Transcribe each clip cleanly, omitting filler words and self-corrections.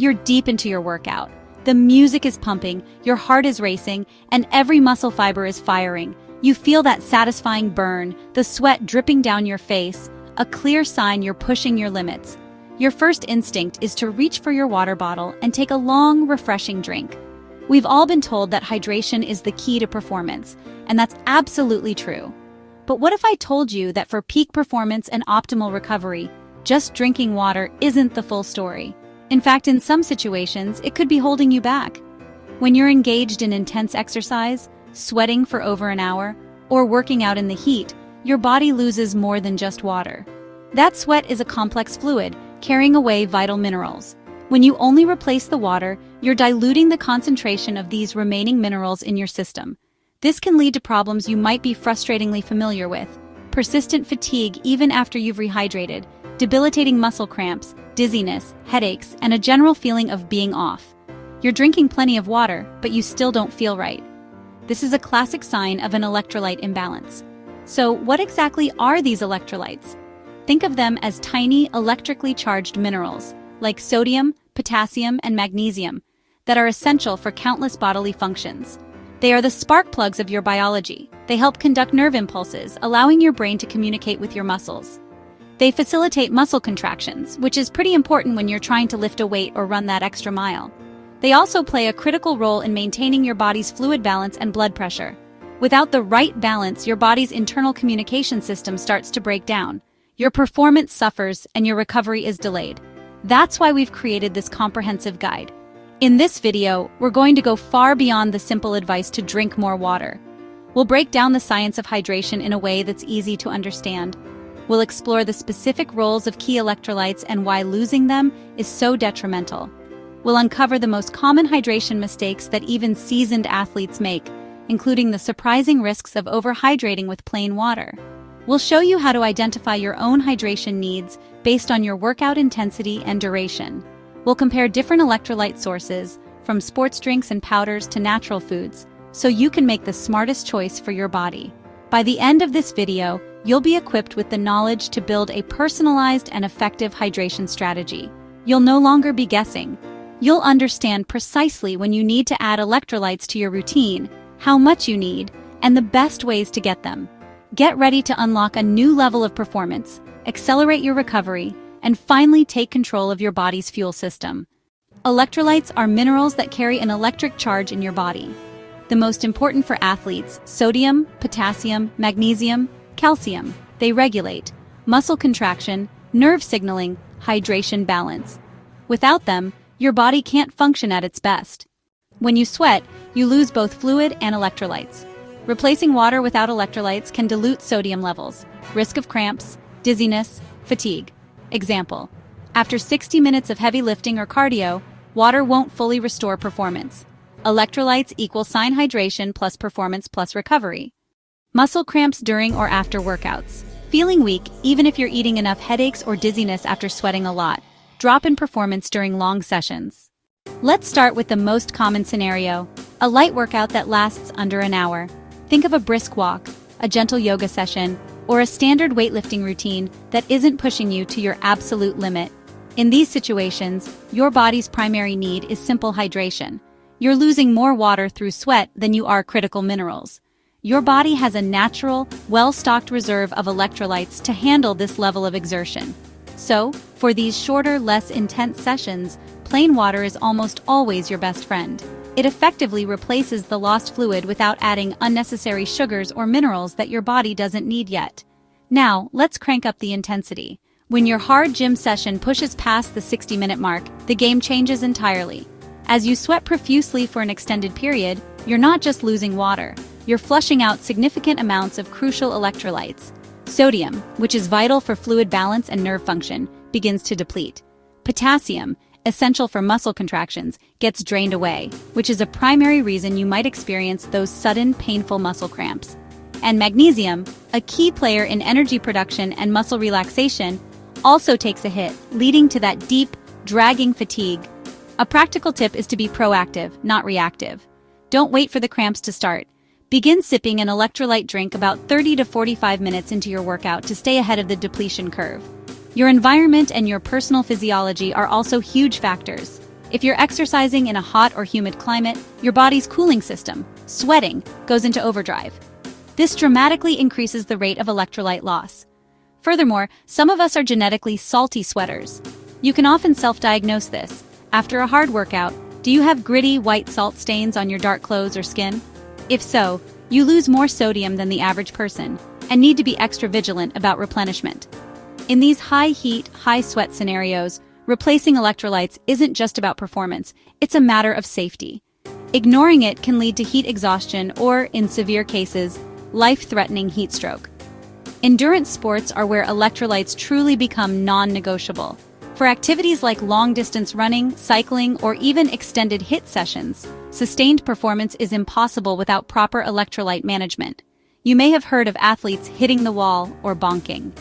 you're deep into your workout. The music is pumping, your heart is racing, and every muscle fiber is firing. You feel that satisfying burn, the sweat dripping down your face, a clear sign you're pushing your limits. Your first instinct is to reach for your water bottle and take a long, refreshing drink. We've all been told that hydration is the key to performance, and that's absolutely true. But what if I told you that for peak performance and optimal recovery, just drinking water isn't the full story? In fact, in some situations, it could be holding you back. When you're engaged in intense exercise, sweating for over an hour, or working out in the heat, your body loses more than just water. That sweat is a complex fluid, carrying away vital minerals. When you only replace the water, you're diluting the concentration of these remaining minerals in your system. This can lead to problems you might be frustratingly familiar with: persistent fatigue even after you've rehydrated, debilitating muscle cramps, dizziness, headaches, and a general feeling of being off. You're drinking plenty of water, but you still don't feel right. This is a classic sign of an electrolyte imbalance. So, what exactly are these electrolytes? Think of them as tiny, electrically charged minerals, like sodium, potassium, and magnesium, that are essential for countless bodily functions. They are the spark plugs of your biology. They help conduct nerve impulses, allowing your brain to communicate with your muscles. They facilitate muscle contractions, which is pretty important when you're trying to lift a weight or run that extra mile. They also play a critical role in maintaining your body's fluid balance and blood pressure. Without the right balance, your body's internal communication system starts to break down. Your performance suffers and your recovery is delayed. That's why we've created this comprehensive guide. In this video, we're going to go far beyond the simple advice to drink more water. We'll break down the science of hydration in a way that's easy to understand. We'll explore the specific roles of key electrolytes and why losing them is so detrimental. We'll uncover the most common hydration mistakes that even seasoned athletes make, including the surprising risks of overhydrating with plain water. We'll show you how to identify your own hydration needs based on your workout intensity and duration. We'll compare different electrolyte sources, from sports drinks and powders to natural foods, so you can make the smartest choice for your body. By the end of this video, you'll be equipped with the knowledge to build a personalized and effective hydration strategy. You'll no longer be guessing. You'll understand precisely when you need to add electrolytes to your routine, how much you need, and the best ways to get them. Get ready to unlock a new level of performance, accelerate your recovery, and finally take control of your body's fuel system. Electrolytes are minerals that carry an electric charge in your body. The most important for athletes: sodium, potassium, magnesium, calcium. They regulate muscle contraction, nerve signaling, hydration balance. Without them, your body can't function at its best. When you sweat, you lose both fluid and electrolytes. Replacing water without electrolytes can dilute sodium levels, risk of cramps, dizziness, fatigue. Example: after 60 minutes of heavy lifting or cardio, water won't fully restore performance. Electrolytes equal sign hydration plus performance plus recovery. Muscle cramps during or after workouts. Feeling weak, even if you're eating enough, headaches or dizziness after sweating a lot. Drop in performance during long sessions. Let's start with the most common scenario: a light workout that lasts under an hour. Think of a brisk walk, a gentle yoga session, or a standard weightlifting routine that isn't pushing you to your absolute limit. In these situations, your body's primary need is simple hydration. You're losing more water through sweat than you are critical minerals. Your body has a natural, well-stocked reserve of electrolytes to handle this level of exertion. So, for these shorter, less intense sessions, plain water is almost always your best friend. It effectively replaces the lost fluid without adding unnecessary sugars or minerals that your body doesn't need yet. Now, let's crank up the intensity. When your hard gym session pushes past the 60-minute mark, the game changes entirely. As you sweat profusely for an extended period, you're not just losing water, you're flushing out significant amounts of crucial electrolytes. Sodium, which is vital for fluid balance and nerve function, begins to deplete. Potassium, essential for muscle contractions, gets drained away, which is a primary reason you might experience those sudden, painful muscle cramps. And magnesium, a key player in energy production and muscle relaxation, also takes a hit, leading to that deep, dragging fatigue. A practical tip is to be proactive, not reactive. Don't wait for the cramps to start. Begin sipping an electrolyte drink about 30 to 45 minutes into your workout to stay ahead of the depletion curve. Your environment and your personal physiology are also huge factors. If you're exercising in a hot or humid climate, your body's cooling system, sweating, goes into overdrive. This dramatically increases the rate of electrolyte loss. Furthermore, some of us are genetically salty sweaters. You can often self-diagnose this. After a hard workout, do you have gritty white salt stains on your dark clothes or skin? If so, you lose more sodium than the average person and need to be extra vigilant about replenishment. In these high heat, high sweat scenarios, replacing electrolytes isn't just about performance, it's a matter of safety. Ignoring it can lead to heat exhaustion or, in severe cases, life-threatening heat stroke. Endurance sports are where electrolytes truly become non-negotiable. For activities like long-distance running, cycling, or even extended HIIT sessions, sustained performance is impossible without proper electrolyte management. You may have heard of athletes hitting the wall or bonking.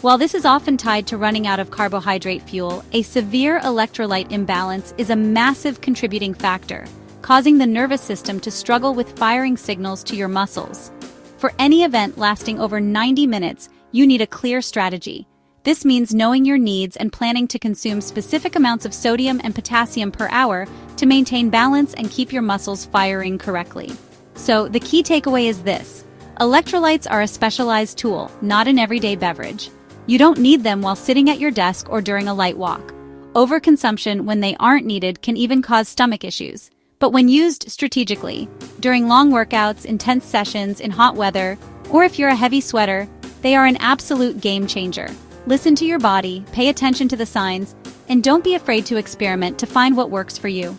While this is often tied to running out of carbohydrate fuel, a severe electrolyte imbalance is a massive contributing factor, causing the nervous system to struggle with firing signals to your muscles. For any event lasting over 90 minutes, you need a clear strategy. This means knowing your needs and planning to consume specific amounts of sodium and potassium per hour to maintain balance and keep your muscles firing correctly. So, the key takeaway is this. Electrolytes are a specialized tool, not an everyday beverage. You don't need them while sitting at your desk or during a light walk. Overconsumption when they aren't needed can even cause stomach issues. But when used strategically, during long workouts, intense sessions, in hot weather, or if you're a heavy sweater, they are an absolute game changer. Listen to your body, pay attention to the signs, and don't be afraid to experiment to find what works for you.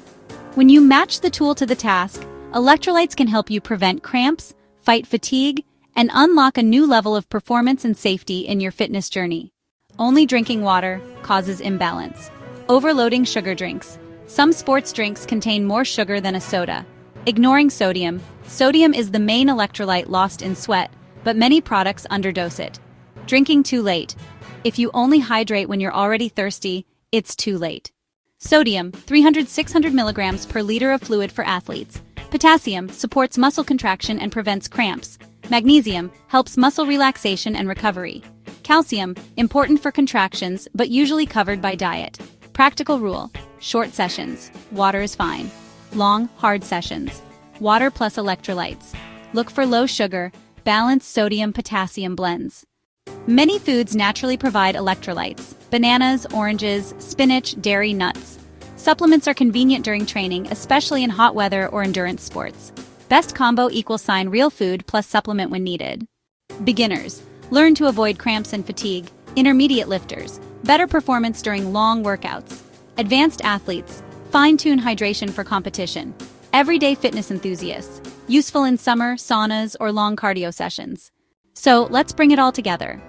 When you match the tool to the task, electrolytes can help you prevent cramps, fight fatigue, and unlock a new level of performance and safety in your fitness journey. Only drinking water causes imbalance. Overloading sugar drinks. Some sports drinks contain more sugar than a soda. Ignoring sodium. Sodium is the main electrolyte lost in sweat, but many products underdose it. Drinking too late. If you only hydrate when you're already thirsty, it's too late. Sodium, 300-600 milligrams per liter of fluid for athletes. Potassium supports muscle contraction and prevents cramps. Magnesium helps muscle relaxation and recovery. Calcium, important for contractions, but usually covered by diet. Practical rule: short sessions, water is fine. Long, hard sessions, water plus electrolytes. Look for low sugar, balanced sodium-potassium blends. Many foods naturally provide electrolytes: bananas, oranges, spinach, dairy, nuts. Supplements are convenient during training, especially in hot weather or endurance sports. Best combo = real food plus supplement when needed. Beginners, learn to avoid cramps and fatigue. Intermediate lifters, better performance during long workouts. Advanced athletes, fine-tune hydration for competition. Everyday fitness enthusiasts, useful in summer, saunas, or long cardio sessions. So let's bring it all together.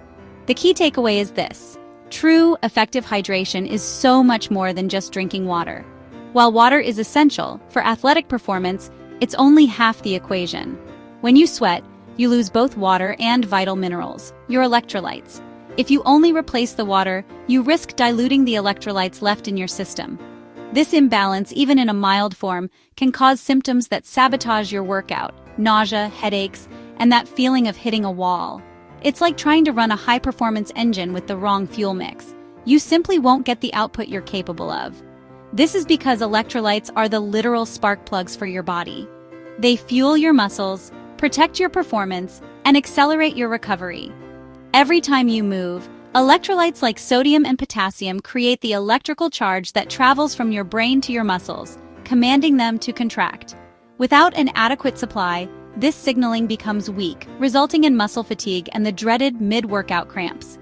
The key takeaway is this. True, effective hydration is so much more than just drinking water. While water is essential for athletic performance, it's only half the equation. When you sweat, you lose both water and vital minerals, your electrolytes. If you only replace the water, you risk diluting the electrolytes left in your system. This imbalance, even in a mild form, can cause symptoms that sabotage your workout: nausea, headaches, and that feeling of hitting a wall. It's like trying to run a high-performance engine with the wrong fuel mix. You simply won't get the output you're capable of. This is because electrolytes are the literal spark plugs for your body. They fuel your muscles, protect your performance, and accelerate your recovery. Every time you move, electrolytes like sodium and potassium create the electrical charge that travels from your brain to your muscles, commanding them to contract. Without an adequate supply, this signaling becomes weak, resulting in muscle fatigue and the dreaded mid-workout cramps.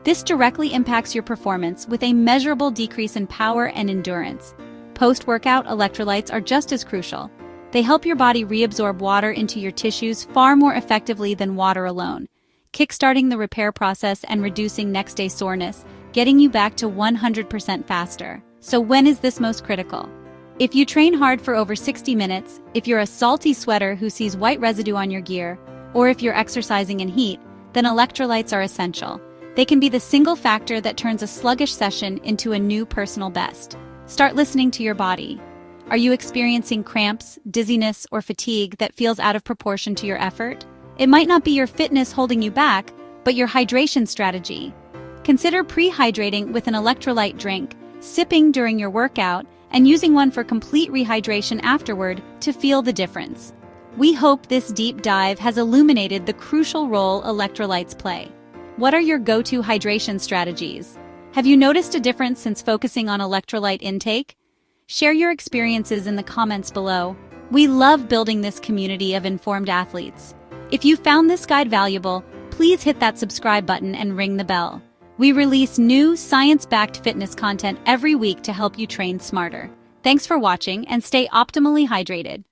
This directly impacts your performance with a measurable decrease in power and endurance. Post-workout, electrolytes are just as crucial. They help your body reabsorb water into your tissues far more effectively than water alone, kickstarting the repair process and reducing next-day soreness, getting you back to 100% faster. So when is this most critical? If you train hard for over 60 minutes, if you're a salty sweater who sees white residue on your gear, or if you're exercising in heat, then electrolytes are essential. They can be the single factor that turns a sluggish session into a new personal best. Start listening to your body. Are you experiencing cramps, dizziness, or fatigue that feels out of proportion to your effort? It might not be your fitness holding you back, but your hydration strategy. Consider pre-hydrating with an electrolyte drink, sipping during your workout, and using one for complete rehydration afterward to feel the difference. We hope this deep dive has illuminated the crucial role electrolytes play. What are your go-to hydration strategies? Have you noticed a difference since focusing on electrolyte intake? Share your experiences in the comments below. We love building this community of informed athletes. If you found this guide valuable, please hit that subscribe button and ring the bell. We release new, science-backed fitness content every week to help you train smarter. Thanks for watching and stay optimally hydrated.